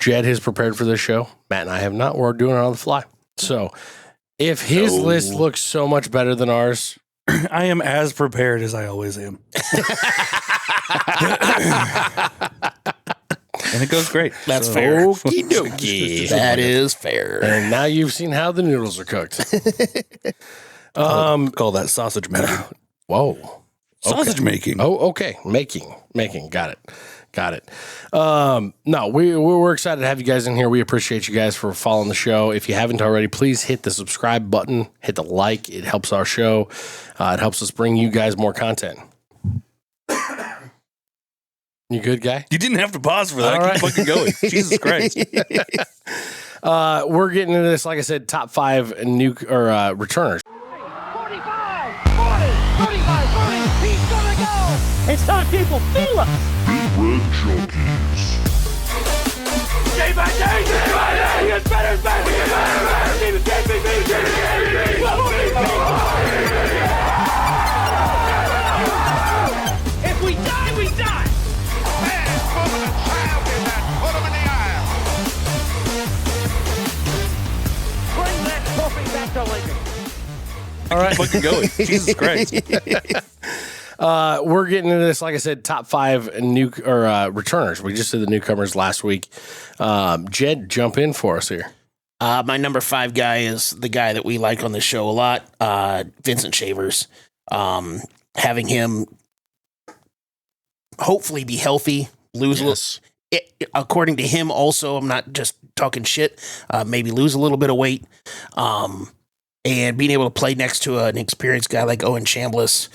Jed has prepared for this show. Matt and I have not. We're doing it on the fly. So if his list looks so much better than ours, I am as prepared as I always am. And it goes great. That's fair. Okie dokie. That is fair. And now you've seen how the noodles are cooked. Call that sausage making. Whoa. Sausage making. Oh, okay. Making. Got it. No, we're excited to have you guys in here. We appreciate you guys for following the show. If you haven't already, please hit the subscribe button, hit the like. It helps our show. It helps us bring you guys more content. You good, guy? You didn't have to pause for that. All right. Keep fucking going. Jesus Christ. We're getting into this, like I said, top 5 new returners. 45, 40, 35, 30. He's gonna go. It's time, people. Feel us. Red Junkies. Day by day, he gets better and better. If we die, we die. Man, woman, and child in that. Put him in the aisle. Bring that trophy back to Lincoln. All right. Fucking going. Jesus Christ. We're getting into this, like I said, top 5 new returners. We just did the newcomers last week. Jed, jump in for us here. My number 5 guy is the guy that we like on the show a lot, Vincent Shavers. Having him hopefully be healthy, according to him also, I'm not just talking shit, maybe lose a little bit of weight, and being able to play next to an experienced guy like Owen Chambliss.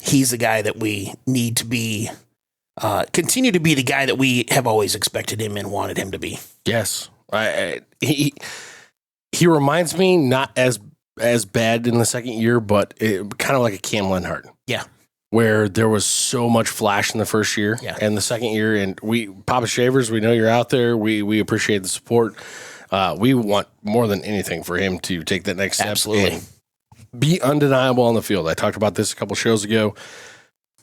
He's the guy that we need to be, continue to be the guy that we have always expected him and wanted him to be. Yes. He reminds me not as bad in the second year, but kind of like a Cam Lenhart. Yeah. Where there was so much flash in the first year and the second year. And Papa Shavers, we know you're out there. We appreciate the support. We want more than anything for him to take that next step. Absolutely. And be undeniable on the field. I talked about this a couple shows ago.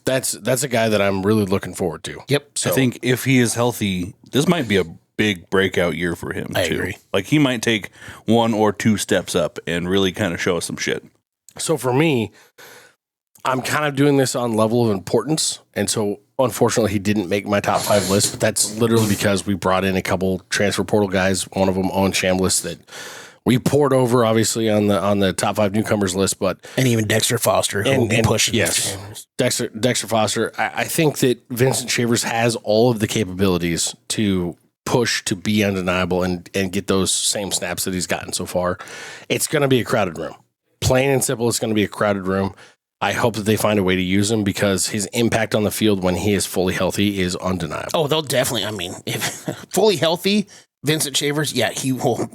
That's a guy that I'm really looking forward to. Yep. So I think if he is healthy, this might be a big breakout year for him. I agree. Like he might take 1 or 2 steps up and really kind of show us some shit. So for me, I'm kind of doing this on level of importance. And so unfortunately he didn't make my top 5 list, but that's literally because we brought in a couple transfer portal guys. One of them, Owen Chambliss, that we poured over obviously on the top 5 newcomers list, and even Dexter Foster, who will be pushing. Yes, Dexter Foster. I think that Vincent Shavers has all of the capabilities to push to be undeniable and get those same snaps that he's gotten so far. It's going to be a crowded room. Plain and simple, it's going to be a crowded room. I hope that they find a way to use him because his impact on the field when he is fully healthy is undeniable. Oh, they'll definitely. I mean, if fully healthy, Vincent Shavers, he will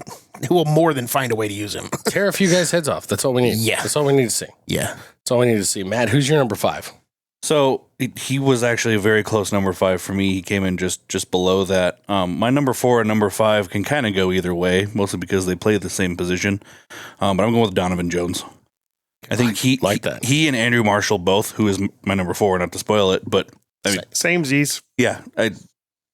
more than find a way to use him. Tear a few guys' heads off. That's all we need. Yeah. That's all we need to see. Yeah. That's all we need to see. Matt, who's your number 5? So he was actually a very close number 5 for me. He came in just below that. My number 4 and number 5 can kind of go either way, mostly because they play the same position. But I'm going with Donovan Jones. I think he and Andrew Marshall both, who is my number 4, not to spoil it, but I mean, Samesies. Yeah,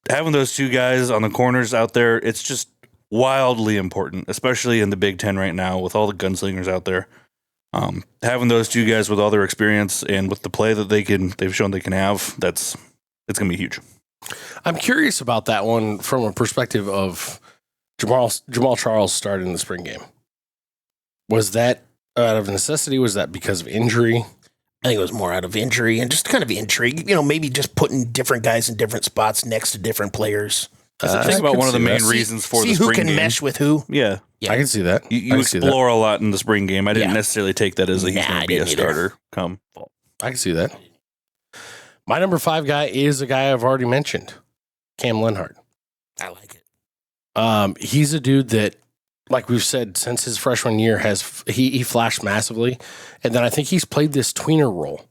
having those 2 guys on the corners out there, it's just wildly important, especially in the Big Ten right now with all the gunslingers out there. Having those 2 guys with all their experience and with the play that they've shown they can have, it's going to be huge. I'm curious about that one from a perspective of Jamal Charles started in the spring game. Was that out of necessity? Was that because of injury? I think it was more out of injury and just kind of intrigue. Maybe just putting different guys in different spots next to different players. Think about one of the main reasons for the spring game. See who can mesh with who. Yeah. I can see that. You explore a lot in the spring game. I didn't necessarily take that as he's going to be a starter come fall. I can see that. My number 5 guy is a guy I've already mentioned, Cam Lenhart. I like it. He's a dude that, like we've said, since his freshman year, he flashed massively. And then I think he's played this tweener role.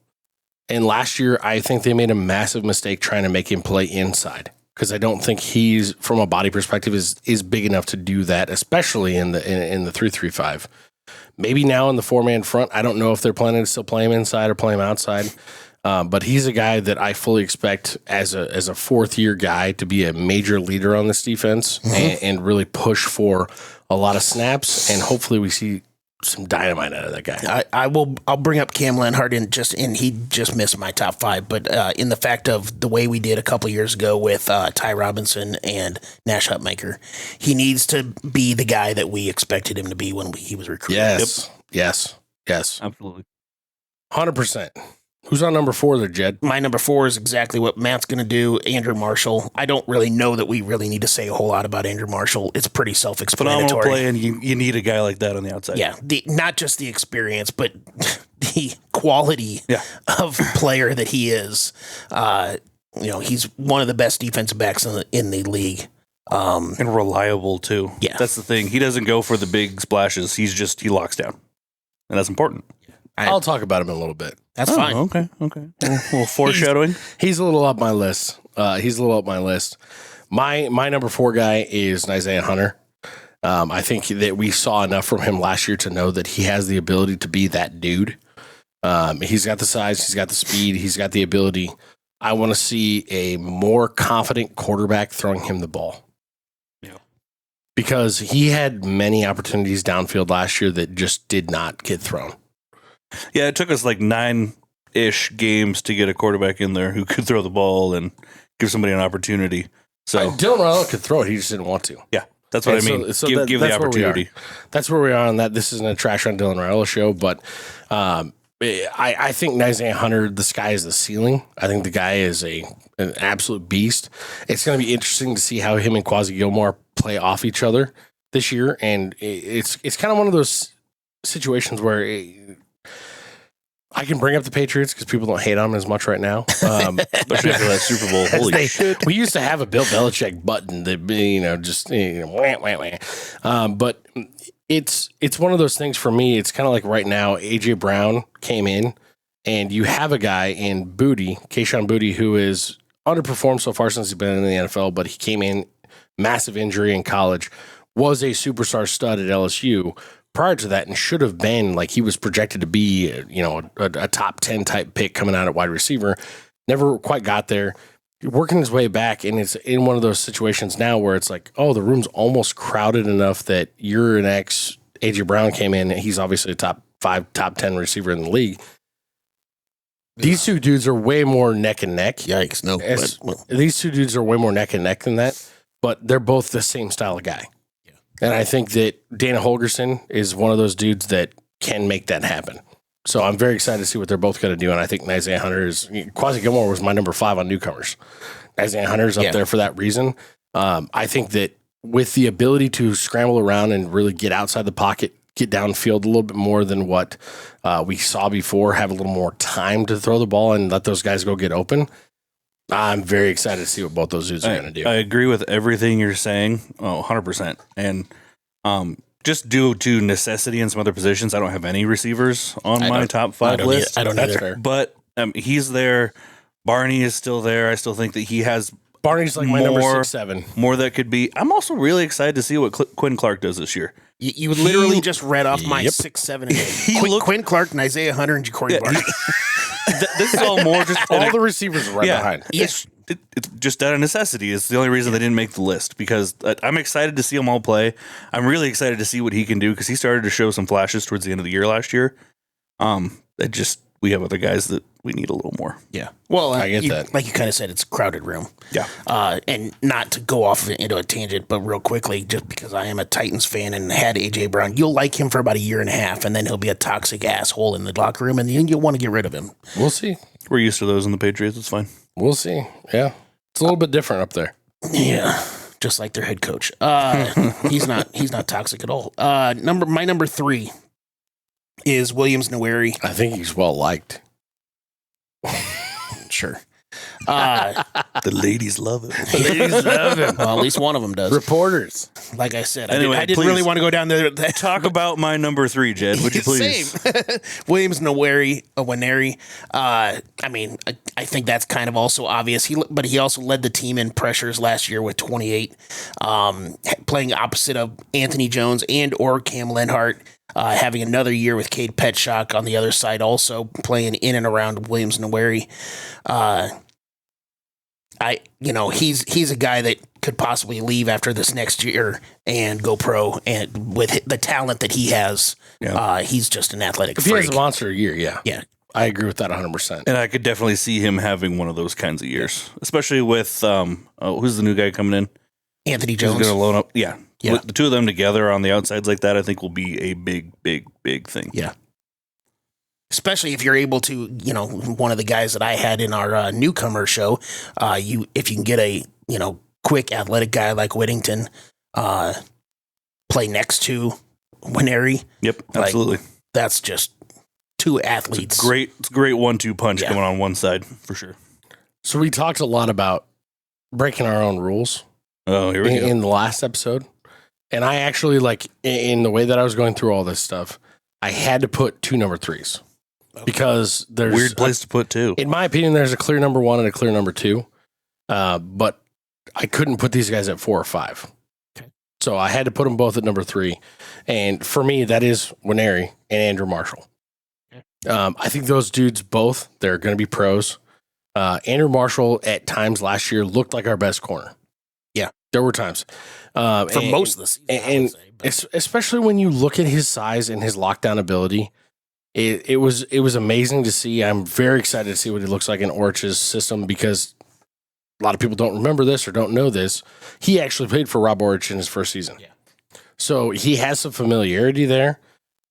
And last year, I think they made a massive mistake trying to make him play inside. Because I don't think he's, from a body perspective, is big enough to do that, especially in the 3-3-5. Maybe now in the 4-man front, I don't know if they're planning to still play him inside or play him outside. But he's a guy that I fully expect as a fourth-year guy to be a major leader on this defense and really push for a lot of snaps. And hopefully we see some dynamite out of that guy. I'll bring up Cam Lenhart and he just missed my top 5, but in the fact of the way we did a couple years ago with Ty Robinson and Nash Hutmaker, he needs to be the guy that we expected him to be when he was recruited. Yes. Absolutely. 100%. Who's on number 4 there, Jed? My number 4 is exactly what Matt's going to do. Andrew Marshall. I don't really know that we really need to say a whole lot about Andrew Marshall. It's pretty self-explanatory. Phenomenal play, and you need a guy like that on the outside. Yeah, not just the experience, but the quality of player that he is. He's one of the best defensive backs in the league. And reliable, too. Yeah. That's the thing. He doesn't go for the big splashes. He locks down. And that's important. I'll talk about him in a little bit. That's fine. Okay. A little foreshadowing. He's a little up my list. My number 4 guy is Isaiah Hunter. I think that we saw enough from him last year to know that he has the ability to be that dude. He's got the size, he's got the speed, he's got the ability. I want to see a more confident quarterback throwing him the ball. Yeah. Because he had many opportunities downfield last year that just did not get thrown. Yeah, it took us like 9-ish games to get a quarterback in there who could throw the ball and give somebody an opportunity. So Dylan Raiola could throw it, he just didn't want to. Yeah, that's what I mean. Give the opportunity. That's where we are on that. This isn't a trash on Dylan Raiola show, but I think Isaiah Hunter, the sky is the ceiling. I think the guy is an absolute beast. It's going to be interesting to see how him and Quasi Gilmore play off each other this year, and it's kind of one of those situations where I can bring up the Patriots because people don't hate on them as much right now. Especially after that Super Bowl. Holy shit. We used to have a Bill Belichick button that, wah. But it's one of those things for me. It's kind of like right now, AJ Brown came in and you have a guy in Kayshon Boutte, who is underperformed so far since he's been in the NFL, but he came in, massive injury in college, was a superstar stud at LSU prior to that, and should have been like he was projected to be, a top 10 type pick coming out at wide receiver. Never quite got there. Working his way back, and it's in one of those situations now where it's like, oh, the room's almost crowded enough that you're an ex. AJ Brown came in, and he's obviously a top 5, top 10 receiver in the league. These two dudes are way more neck and neck. Yikes! No, these two dudes are way more neck and neck than that, but they're both the same style of guy. And I think that Dana Holgorsen is one of those dudes that can make that happen. So I'm very excited to see what they're both going to do. And I think Isaiah Hunter Quasi Gilmore was my number 5 on newcomers. Isaiah Hunter's up there for that reason. I think that with the ability to scramble around and really get outside the pocket, get downfield a little bit more than what we saw before, have a little more time to throw the ball and let those guys go get open. I'm very excited to see what both those dudes are going to do. I agree with everything you're saying, 100%. And just due to necessity in some other positions, I don't have any receivers on my top 5 list. I don't either. But he's there. Barney is still there. I still think that he has Barney's like my number 6-7. More that could be. I'm also really excited to see what Quinn Clark does this year. You literally just read off my 6, 7, and 8. Quinn Clark and Isaiah Hunter and Ja'Cory Barney. This is all more just all the receivers are right behind. It's just out of necessity. It's the only reason they didn't make the list, because I'm excited to see them all play. I'm really excited to see what he can do, because he started to show some flashes towards the end of the year last year. We have other guys that we need a little more. Yeah. Well, I get that. Like you kind of said, it's a crowded room. Yeah. And not to go off into a tangent, but real quickly, just because I am a Titans fan and had AJ Brown, you'll like him for about a year and a half, and then he'll be a toxic asshole in the locker room, and then you'll want to get rid of him. We'll see. We're used to those in the Patriots. It's fine. We'll see. Yeah. It's a little bit different up there. Yeah. Just like their head coach. He's not toxic at all. My number 3 is Williams Nowierski. I think he's well liked. Sure. The ladies love him. The ladies love him. Well, at least one of them does. Reporters. Like I said, anyway, I didn't really want to go down there. Talk about my number 3, Jed. Would you please? Same. Williams Nowierski. I think that's kind of also obvious. But he also led the team in pressures last year with 28, playing opposite of Anthony Jones and or Cam Lenhart. having another year with Cade Petschak on the other side, also playing in and around Williams Nowierski. He's a guy that could possibly leave after this next year and go pro, and with the talent that he has, he's just an athletic freak. He has a monster year, yeah. Yeah. I agree with that 100%. And I could definitely see him having one of those kinds of years, especially with who's the new guy coming in? Anthony Jones. He's going to load up. Yeah. Yeah. The two of them together on the outsides like that, I think will be a big, big, big thing. Yeah. Especially if you're able to, one of the guys that I had in our newcomer show, if you can get a, quick athletic guy like Whittington, play next to Nwaneri. Yep, absolutely. That's just two athletes. It's a great 1-2 punch coming on one side for sure. So we talked a lot about breaking our own rules. Oh, here we go. In the last episode. And I actually, in the way that I was going through all this stuff, I had to put 2 number 3s. Okay. Because there's weird place to put 2. In my opinion, there's a clear number 1 and a clear number 2. But I couldn't put these guys at 4 or 5. Okay. So I had to put them both at number 3. And for me, that is Nwaneri and Andrew Marshall. Okay. I think those dudes both, they're going to be pros. Andrew Marshall at times last year looked like our best corner. Yeah, there were times. For most of the season. And especially when you look at his size and his lockdown ability, it was amazing to see. I'm very excited to see what he looks like in Orch's system, because a lot of people don't remember this or don't know this. He actually played for Rob Orch in his first season. Yeah. So he has some familiarity there.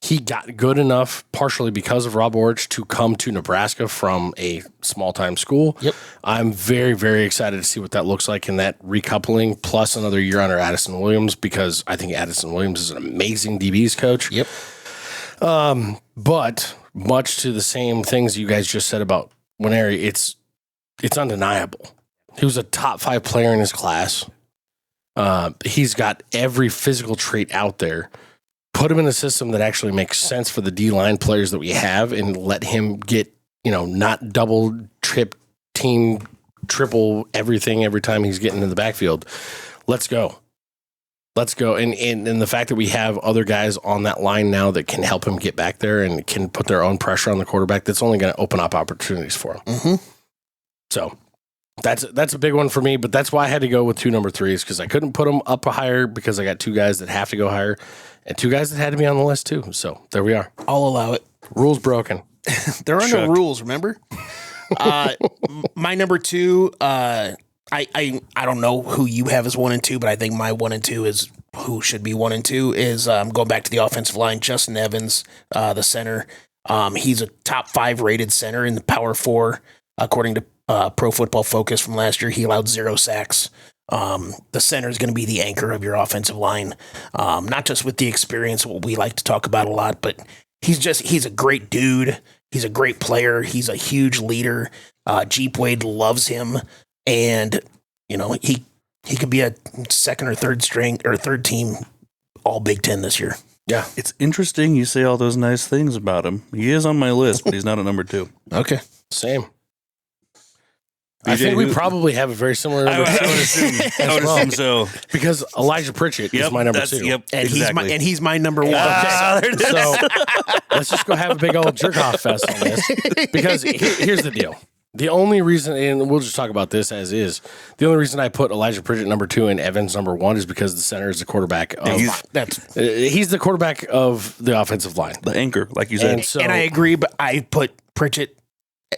He got good enough, partially because of Rob Orch, to come to Nebraska from a small-time school. Yep. I'm very, very excited to see what that looks like in that recoupling, plus another year under Addison Williams, because I think Addison Williams is an amazing DBs coach. Yep. But much to the same things you guys just said about Nwaneri, it's undeniable. He was a top 5 player in his class. He's got every physical trait out there. Put him in a system that actually makes sense for the D-line players that we have, and let him get, not double, triple everything every time he's getting in the backfield. Let's go. And the fact that we have other guys on that line now that can help him get back there and can put their own pressure on the quarterback, that's only going to open up opportunities for him. Mm-hmm. So that's a big one for me, but that's why I had to go with 2 number 3s, because I couldn't put them up higher, because I got 2 guys that have to go higher and 2 guys that had to be on the list too. So there we are. I'll allow it. Rules broken. There are no rules, remember? My number 2, I don't know who you have as 1 and 2, but I think my 1 and 2 is who should be 1 and 2 is going back to the offensive line, Justin Evans, the center. He's a top 5 rated center in the Power 4, according to Pro Football Focus from last year. He allowed 0 sacks. The center is going to be the anchor of your offensive line, not just with the experience, what we like to talk about a lot, but he's a great dude. He's a great player. He's a huge leader. Jeep Wade loves him, and he could be a second or third string or third team all Big Ten this year. Yeah, it's interesting you say all those nice things about him. He is on my list, but he's not at number 2. Okay, same. I think we probably have a very similar number 2. I would assume so. Because Elijah Pritchett is my number 2. Yep, and exactly. he's my number 1. So let's just go have a big old jerk-off fest on this. Because here's the deal. The only reason, and we'll just talk about this as is, the only reason I put Elijah Pritchett number 2 and Evans number 1 is because the center is the quarterback of he's the quarterback of the offensive line. The anchor, like you said. And I agree, but I put Pritchett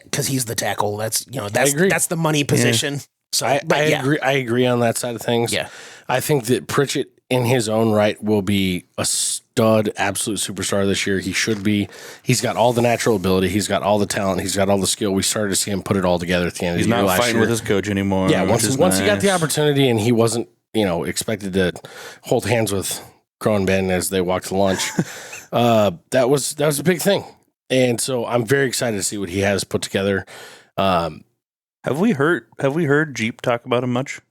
because he's the tackle. That's the money position. Yeah. So I agree on that side of things. Yeah. I think that Pritchett in his own right will be a stud, absolute superstar this year. He should be. He's got all the natural ability. He's got all the talent. He's got all the skill. We started to see him put it all together at the end of the year last year. He's not fighting with his coach anymore. Yeah, once he got the opportunity and he wasn't, expected to hold hands with Grown Ben as they walked to lunch, that was a big thing. And so I'm very excited to see what he has put together. Have we heard Jeep talk about him much?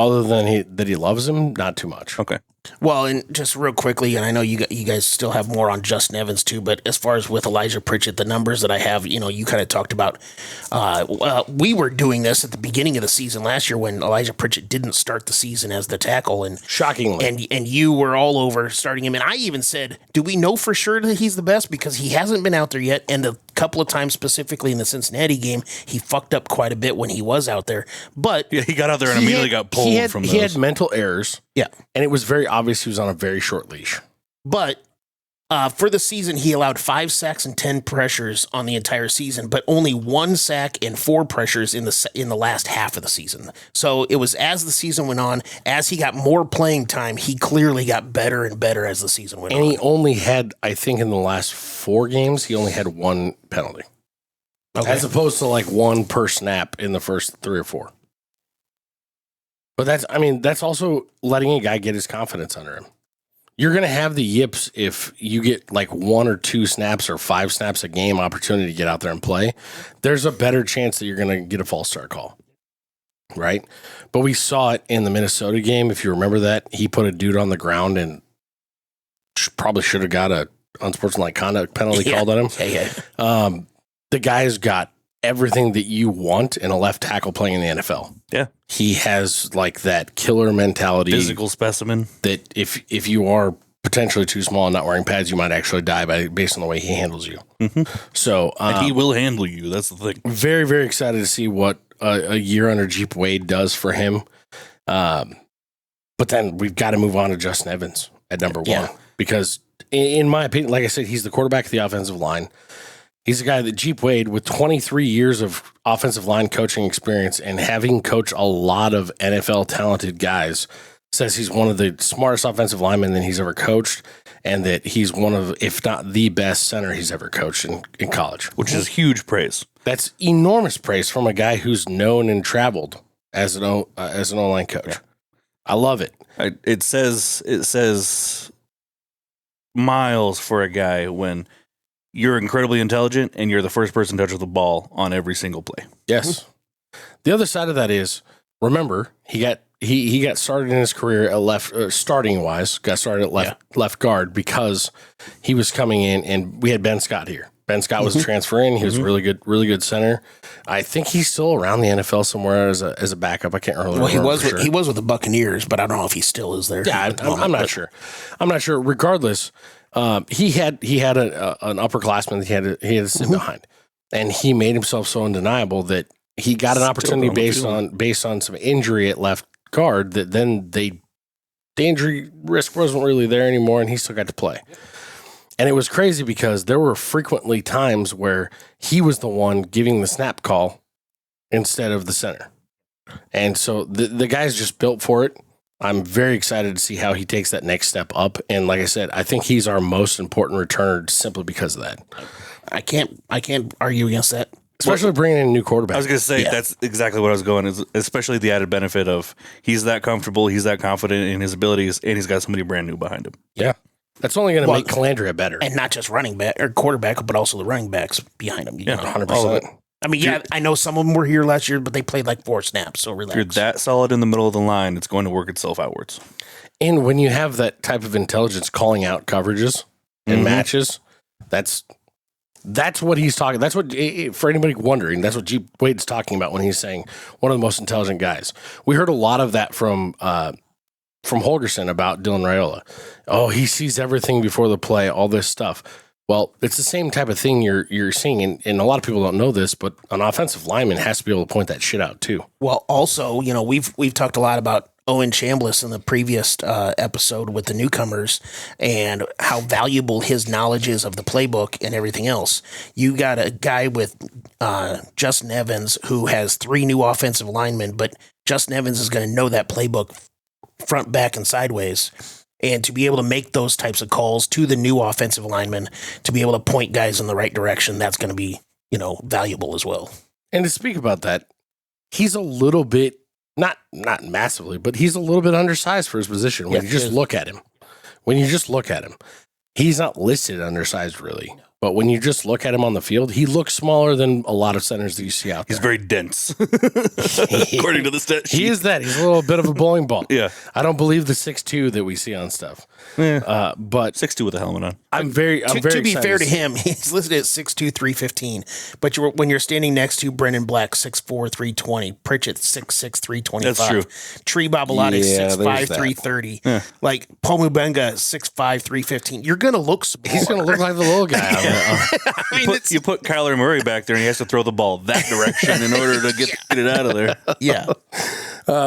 Other than that he loves him, not too much. Okay. Well, and just real quickly, and I know you guys still have more on Justin Evans too, but as far as with Elijah Pritchett, the numbers that I have, you kind of talked about. We were doing this at the beginning of the season last year when Elijah Pritchett didn't start the season as the tackle, and shockingly, and you were all over starting him, and I even said, do we know for sure that he's the best because he hasn't been out there yet, and the couple of times specifically in the Cincinnati game, he fucked up quite a bit when he was out there, but yeah, he got out there and immediately got pulled from those. He had mental errors. Yeah, and it was very obvious he was on a very short leash. But for the season, he allowed 5 sacks and 10 pressures on the entire season, but only 1 sack and 4 pressures in the last half of the season. So it was as the season went on, as he got more playing time, he clearly got better and better as the season went on. And he only had, I think, in the last 4 games, he only had 1 penalty, as opposed to like 1 per snap in the first 3 or 4. But that's also letting a guy get his confidence under him. You're going to have the yips if you get like 1 or 2 snaps or 5 snaps a game opportunity to get out there and play. There's a better chance that you're going to get a false start call, right? But we saw it in the Minnesota game. If you remember that, he put a dude on the ground and probably should have got a unsportsmanlike conduct penalty called on him. The guy's got everything that you want in a left tackle playing in the NFL. Yeah. He has like that killer mentality. Physical specimen. That if you are potentially too small and not wearing pads, you might actually die based on the way he handles you. Mm-hmm. So and he will handle you. That's the thing. Very, very excited to see what a year under Jeep Wade does for him. But then we've got to move on to Justin Evans at number 1 because in my opinion, like I said, he's the quarterback of the offensive line. He's a guy that Jeep Wade, with 23 years of offensive line coaching experience and having coached a lot of NFL talented guys, says he's one of the smartest offensive linemen that he's ever coached, and that he's one of, if not the best center he's ever coached in college. Which is huge praise. That's enormous praise from a guy who's known and traveled as an O-line coach. Yeah. I love it. It says miles for a guy when you're incredibly intelligent and you're the first person to touch the ball on every single play. Yes. The other side of that is, remember, he got started in his career at left, got started at left guard because he was coming in, and we had Ben Scott here. Ben Scott was transferring. He was really good center. I think he's still around the NFL somewhere as a backup. I can't remember. Well, he was with the Buccaneers, but I don't know if he still is there. Yeah, I'm not sure. I'm not sure. Regardless, he had an upperclassman that he had to sit behind, and he made himself so undeniable that he got an opportunity based on some injury at left guard that then the injury risk wasn't really there anymore, and he still got to play. And it was crazy because there were frequently times where he was the one giving the snap call instead of the center. And so the guy's just built for it. I'm very excited to see how he takes that next step up. And like I said, I think he's our most important returner simply because of that. I can't argue against that. Especially bringing in a new quarterback. I was going to say, that's exactly what I was going, is especially the added benefit of he's that comfortable, he's that confident in his abilities, and he's got somebody brand new behind him. Yeah. That's only going to make Calandria better. And not just running back or quarterback, but also the running backs behind him. Yeah, 100%. I mean, I know some of them were here last year, but they played like 4 snaps, so relax. If you're that solid in the middle of the line, it's going to work itself outwards. And when you have that type of intelligence calling out coverages and matches, that's what he's talking. That's what, for anybody wondering, that's what G. Wade's talking about when he's saying one of the most intelligent guys. We heard a lot of that from Holgerson about Dylan Raiola. Oh, he sees everything before the play, all this stuff. Well, it's the same type of thing you're seeing, and a lot of people don't know this, but an offensive lineman has to be able to point that shit out too. Well, also, we've talked a lot about Owen Chambliss in the previous episode with the newcomers and how valuable his knowledge is of the playbook and everything else. You got a guy with Justin Evans who has 3 new offensive linemen, but Justin Evans is going to know that playbook front, back, and sideways. And to be able to make those types of calls to the new offensive lineman, to be able to point guys in the right direction, that's going to be, valuable as well. And to speak about that, he's a little bit, not massively, but he's a little bit undersized for his position. When you just look at him, he's not listed undersized really. But when you just look at him on the field, he looks smaller than a lot of centers that you see out there. He's very dense, according to the stat sheet. He is that. He's a little bit of a bowling ball. Yeah. I don't believe the 6'2" that we see on stuff. Yeah. But 6'2" with a helmet on. I'm very To be excited fair to him, he's listed at 6'2", 315. But when you're standing next to Brendan Black, 6'4", 320, Pritchett, 6'6", 325. That's true. Tree Babalati, Yeah, 6'5", there's that. 330. Like Pomu Benga, 6'5", 315. You're going to look smaller. He's going to look like the little guy. I mean, You put Kyler Murray back there, and he has to throw the ball that direction in order to get it out of there. yeah.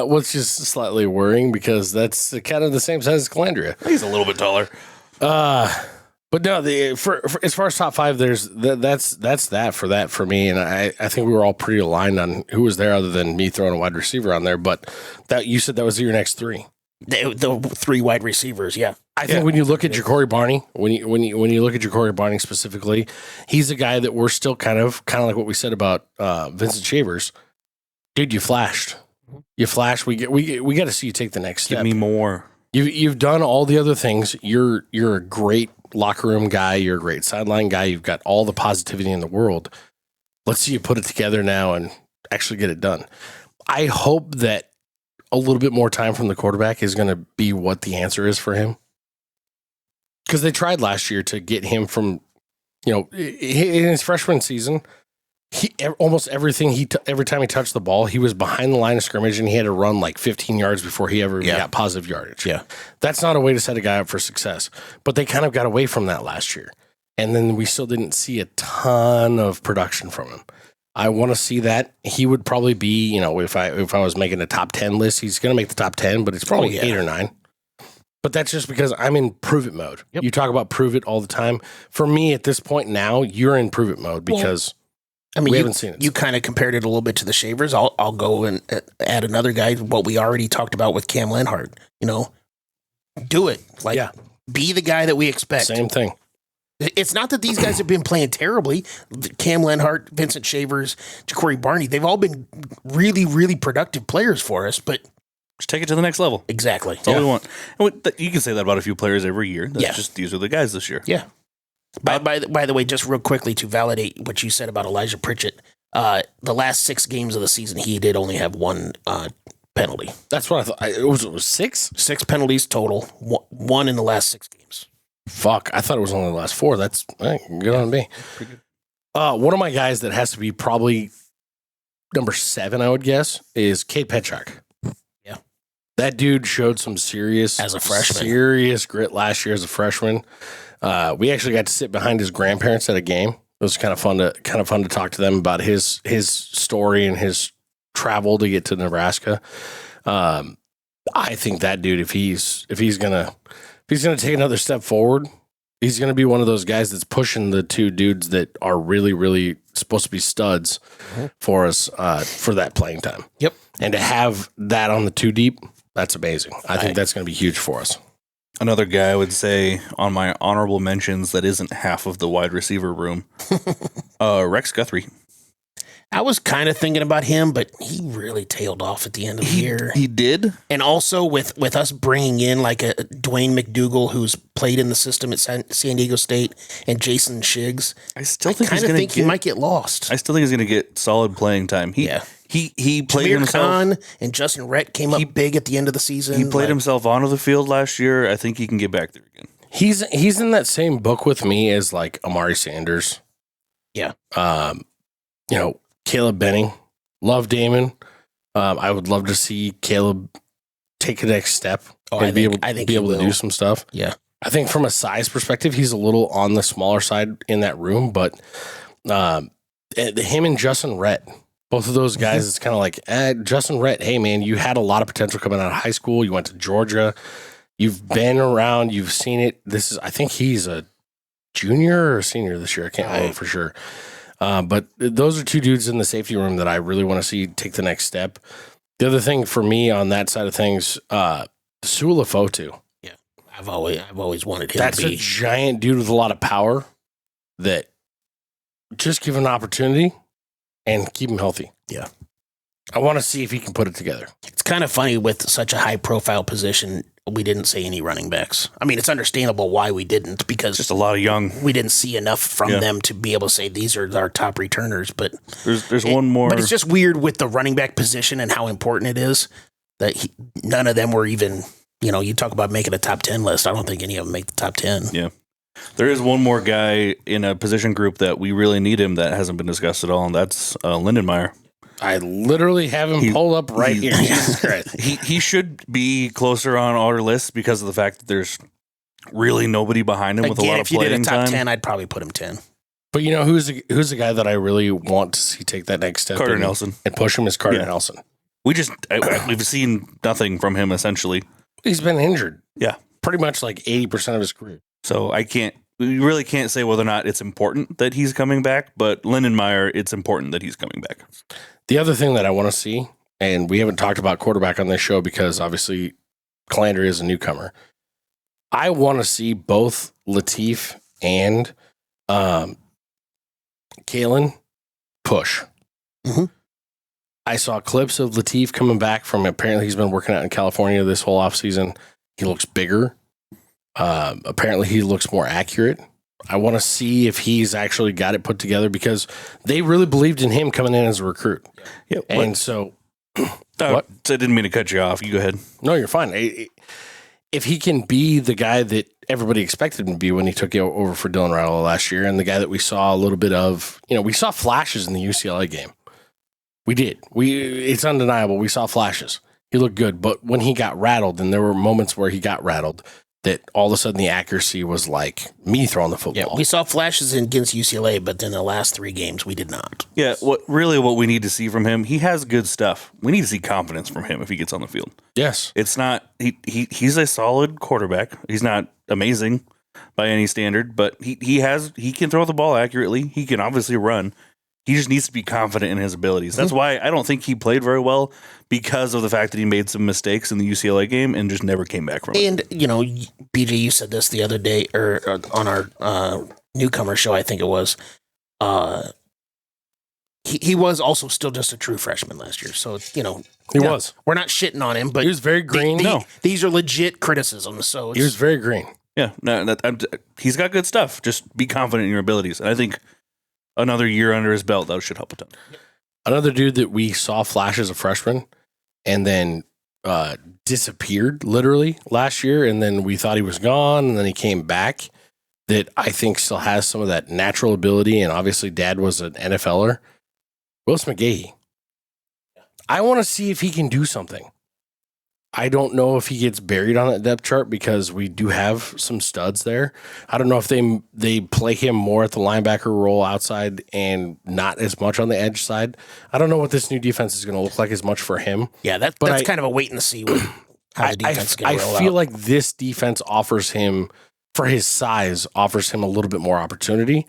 What's just slightly worrying because that's kind of the same size as Calandria. He's a little bit taller. But no, for as far as top five, that's that for me, and I think we were all pretty aligned on who was there, other than me throwing a wide receiver on there. But that you said that was your next three. The three wide receivers, yeah. I think when you look at Ja'Cory Barney, when you look at Ja'Cory Barney specifically, he's a guy that we're still kind of like what we said about Vincent Shavers. Dude, you flashed. You flashed. We got to see you take the next step. Give me more. You've done all the other things. You're a great locker room guy. You're a great sideline guy. You've got all the positivity in the world. Let's see you put it together now and actually get it done. I hope that a little bit more time from the quarterback is going to be what the answer is for him. Because they tried last year to get him from, in his freshman season, almost everything every time he touched the ball, he was behind the line of scrimmage and he had to run like 15 yards before he ever got positive yardage. Yeah. That's not a way to set a guy up for success. But they kind of got away from that last year. And then we still didn't see a ton of production from him. I want to see that. He would probably be, if I was making a top 10 list, he's going to make the top 10, but it's probably 8 or 9. But that's just because I'm in prove it mode. Yep. You talk about prove it all the time. For me, at this point now, you're in prove it mode because we haven't seen it. You kind of compared it a little bit to the Shavers. I'll go and add another guy, what we already talked about with Cam Lenhart. Do it. Be the guy that we expect. Same thing. It's not that these guys have been playing terribly. Cam Lenhart, Vincent Shavers, Ja'Cory Barney, they've all been really, really productive players for us, but just take it to the next level. Exactly. That's all we want. And you can say that about a few players every year. That's just these are the guys this year. Yeah. By the way, just real quickly to validate what you said about Elijah Pritchett, the last 6 games of the season, he did only have 1 penalty. That's what I thought. It was 6? 6 penalties total, 1 in the last 6 games. Fuck, I thought it was only the last 4. That's good on me. Pretty good. One of my guys that has to be probably number 7, I would guess, is Cade Petchak. Yeah. That dude showed some serious grit last year as a freshman. We actually got to sit behind his grandparents at a game. It was kind of fun to talk to them about his story and his travel to get to Nebraska. I think that dude, if he's gonna take another step forward, he's gonna be one of those guys that's pushing the 2 dudes that are really, really supposed to be studs for us for that playing time. Yep. And to have that on the 2 deep, that's amazing. I think that's going to be huge for us. Another guy I would say on my honorable mentions that isn't half of the wide receiver room, Rex Guthrie. I was kind of thinking about him, but he really tailed off at the end of the year. He did. And also with us bringing in like a Dwayne McDougal who's played in the system at San Diego State and Jason Shiggs, I think he might get lost. I still think he's going to get solid playing time. He played Jameer himself. Khan and Justin Rhett came up big at the end of the season. He played himself onto the field last year. I think he can get back there again. He's in that same book with me as like Amari Sanders. Yeah. Caleb Benning. Love Damon. I would love to see Caleb take the next step and be able to do some stuff. Yeah. I think from a size perspective, he's a little on the smaller side in that room, but him and Justin Rhett, both of those guys, it's kind of like, Justin Rhett, hey, man, you had a lot of potential coming out of high school. You went to Georgia. You've been around. You've seen it. I think he's a junior or a senior this year. I can't remember for sure. But those are 2 dudes in the safety room that I really want to see take the next step. The other thing for me on that side of things, Sula Fotu. Yeah, I've always wanted him That's to be a giant dude with a lot of power that just give him an opportunity and keep him healthy. Yeah. I want to see if he can put it together. It's kind of funny with such a high-profile position, we didn't say any running backs. I mean, it's understandable why we didn't, because Just a lot of young. we didn't see enough from them to be able to say these are our top returners. But There's one more. But it's just weird with the running back position and how important it is that none of them were even, you talk about making a top 10 list. I don't think any of them make the top 10. Yeah. There is one more guy in a position group that we really need him that hasn't been discussed at all, and that's Lindenmeyer. I literally have him pulled up right here. Jesus Christ. He should be closer on our list because of the fact that there's really nobody behind him with a lot of if you did a playing top time. 10, I'd probably put him 10. But who's the guy that I really want to see take that next step? Carter Nelson. And push him is Carter Nelson. We've seen nothing from him essentially. He's been injured. Yeah. Pretty much like 80% of his career. So we really can't say whether or not it's important that he's coming back, but Lindenmeyer, it's important that he's coming back. The other thing that I want to see, and we haven't talked about quarterback on this show because obviously Calandra is a newcomer. I want to see both Lateef and Kalen push. Mm-hmm. I saw clips of Lateef coming back from, apparently he's been working out in California this whole offseason. He looks bigger. Apparently he looks more accurate. I want to see if he's actually got it put together because they really believed in him coming in as a recruit. Yeah, and so what? I didn't mean to cut you off. You go ahead. No, you're fine. If he can be the guy that everybody expected him to be when he took over for Dylan Raiola last year, and the guy that we saw a little bit of, we saw flashes in the UCLA game. We did. It's undeniable. We saw flashes. He looked good, but when he got rattled, and there were moments where he got rattled, that all of a sudden the accuracy was like me throwing the football. Yeah, we saw flashes against UCLA, but then the last 3 games we did not. Yeah, what we need to see from him, he has good stuff. We need to see confidence from him if he gets on the field. Yes. It's not he's a solid quarterback. He's not amazing by any standard, but he can throw the ball accurately. He can obviously run. He just needs to be confident in his abilities. That's why I don't think he played very well, because of the fact that he made some mistakes in the UCLA game and just never came back from it. And, BJ, you said this the other day, or on our newcomer show, I think it was. He was also still just a true freshman last year. So, He was. We're not shitting on him, but He was very green. These are legit criticisms. So He was very green. Yeah, he's got good stuff. Just be confident in your abilities. And I think another year under his belt, that should help a ton. Another dude that we saw flash as a freshman and then disappeared literally last year, and then we thought he was gone, and then he came back, that I think still has some of that natural ability, and obviously Dad was an NFLer, Willis McGee. I want to see if he can do something. I don't know if he gets buried on that depth chart because we do have some studs there. I don't know if they play him more at the linebacker role outside and not as much on the edge side. I don't know what this new defense is going to look like as much for him. Yeah, that's kind of a wait and see how the defense is going to roll out. I feel like this defense offers him, for his size, offers him a little bit more opportunity.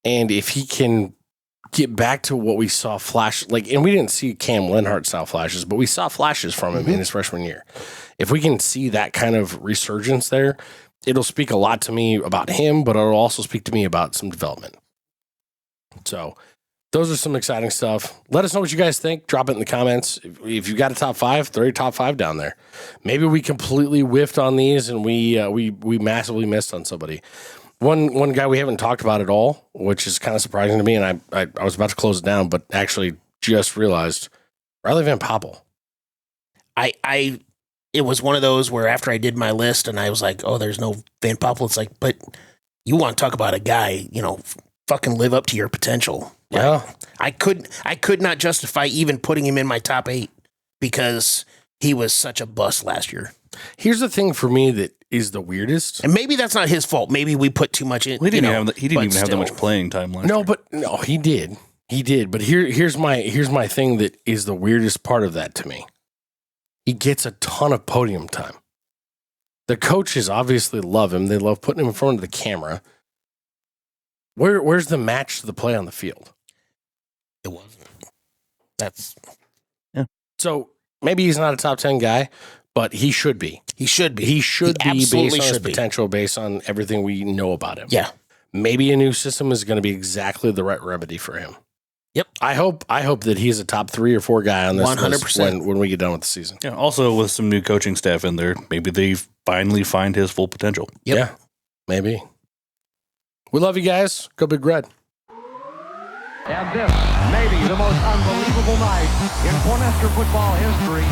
And if he can get back to what we saw flash, and we didn't see Cam Lenhart style flashes, but we saw flashes from him in his freshman year. If we can see that kind of resurgence there, it'll speak a lot to me about him, but it'll also speak to me about some development. So those are some exciting stuff. Let us know what you guys think. Drop it in the comments. If you got a top 5, throw your top 5 down there. Maybe we completely whiffed on these and we massively missed on somebody. One guy we haven't talked about at all, which is kind of surprising to me, and I was about to close it down, but actually just realized Riley Van Poppel. It was one of those where after I did my list and I was like, oh, there's no Van Poppel. It's like, but you want to talk about a guy, fucking live up to your potential. Yeah. I could not justify even putting him in my top 8 because he was such a bust last year. Here's the thing for me that is the weirdest. And maybe that's not his fault. Maybe we put too much in. He didn't even have that much playing time last year. No, he did. He did. But here's my thing that is the weirdest part of that to me. He gets a ton of podium time. The coaches obviously love him. They love putting him in front of the camera. Where's the match to the play on the field? It wasn't. That's So maybe he's not a top 10 guy, but he should be. He should be. He should be based on his should be. potential, based on everything we know about him. Yeah. Maybe a new system is going to be exactly the right remedy for him. Yep. I hope that he's a top 3 or 4 guy on this 100%. list when we get done with the season. Yeah. Also, with some new coaching staff in there, maybe they finally find his full potential. Yep. Yeah, maybe. We love you guys. Go Big Red. And this may be the most unbelievable night in Cornhusker football history.